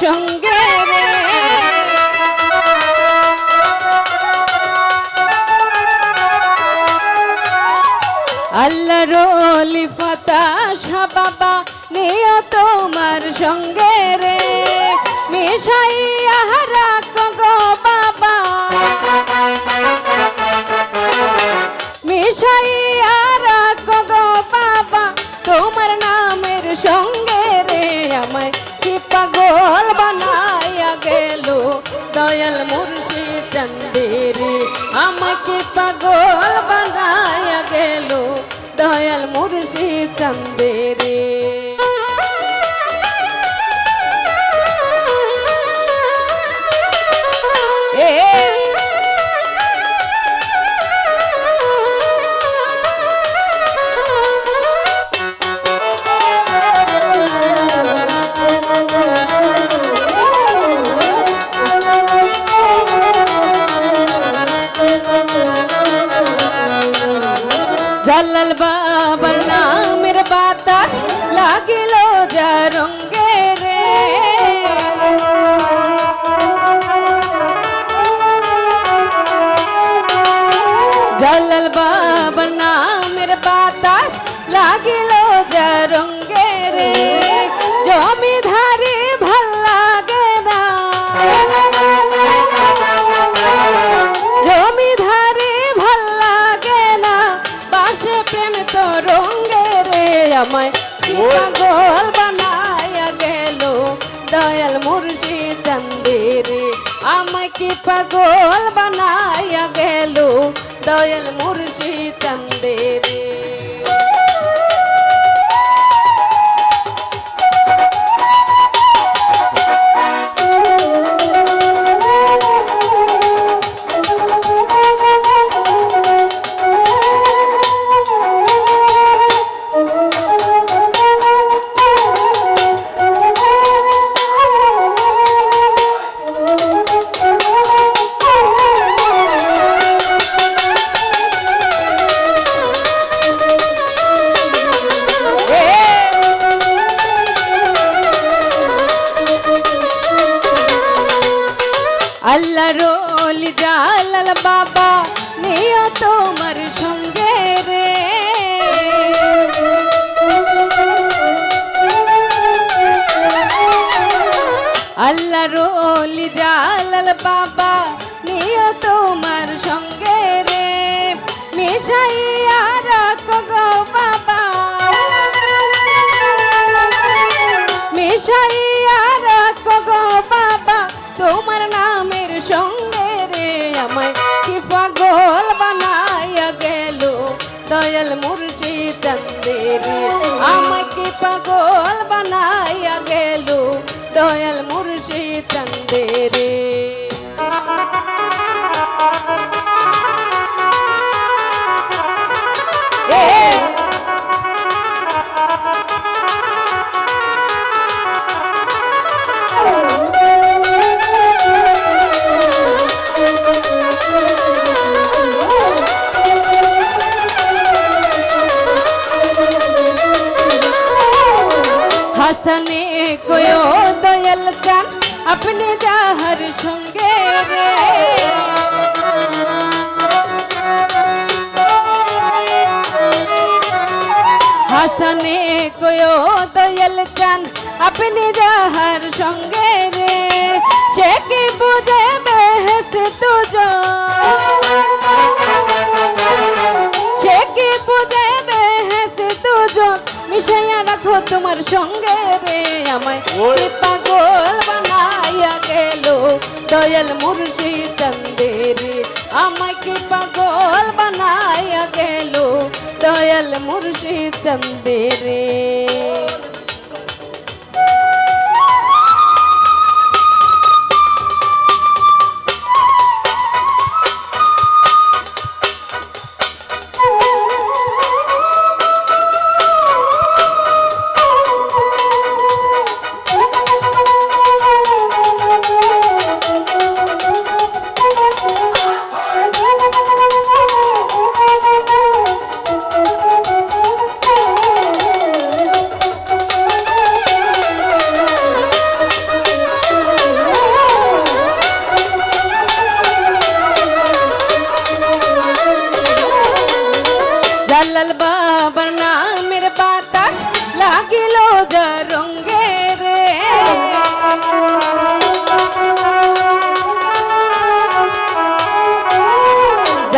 সঙ্গে রে আল্লাহর ওলি ফাতাশা বাবা নিও তোমার সঙ্গে রে মিশাইয়া রাখো গো বাবা মিশাইয়া রাখো গো বাবা তোমার নামের সঙ্গে রে আমায় কি পাগল বানাইয়া গেল দয়াল মুর্শিদ চন্দেরে আমায় কি পাগল বানাইয়া গেল দয়াল মুর্শিদ চন্দেরে জালাল বাবার নামের বাতাস লাগিল যা রঙ্গে রে জালাল বাবার নামের বাতাস লাগিল যা রঙ্গে রে জমিধারি ভাল লাগে না জমিধারি ভাল লাগে না বাসে প্রেম তো রঙ্গে রে আমায় পাগল বানায়া গেল দয়াল মুর্শিদ চন্দেরে আমায় কি পাগল বানায়া গেল দয়াল মুর্শিদ চন্দেরে আল্লাহর ওলি জালাল বাবা নিও তোমার সঙ্গে রে আল্লাহর ওলি জালাল বাবা নিও তোমার সঙ্গে রে মিশাইয়া রাখো গো বাবা মিশাইয়া রাখো গো বাবা তোমার নামের সঙ্গে রে আমায় কি পাগল বানাইয়া গেল দয়াল মুর্শিদ চন্দেরে আমায় কি পাগল বানাইয়া গেল দয়াল মুর্শিদ চন্দেরে হাসানে কোয়ো দয়াল চান अपने जाहर সঙ্গে রে হাসানে কোয়ো দয়াল চান अपने जाहर সঙ্গে রে সে কি বুঝে বেহেস তুজো সে কি বুঝে বেহেস তুজো মিশাইয়া রাখো তোমার সঙ্গে রে আমায় পাগল বানাইয়া গেল দয়াল মুর্শিদ চন্দেরে আমায় কি পাগল বানাইয়া গেল দয়াল মুর্শিদ চন্দেরে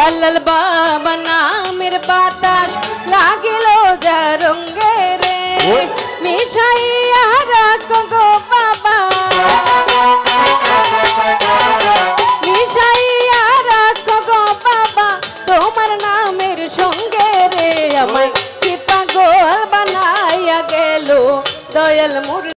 জালাল বাবা নামের বাতাস লাগিল যা রঙ্গে রে মিশাইয়া রাখো গো বাবা মিশাইয়া রাখো গো বাবা তোমার নামের সঙ্গে রে আমায় কি পাগল বানাইয়া গেল দয়াল মুর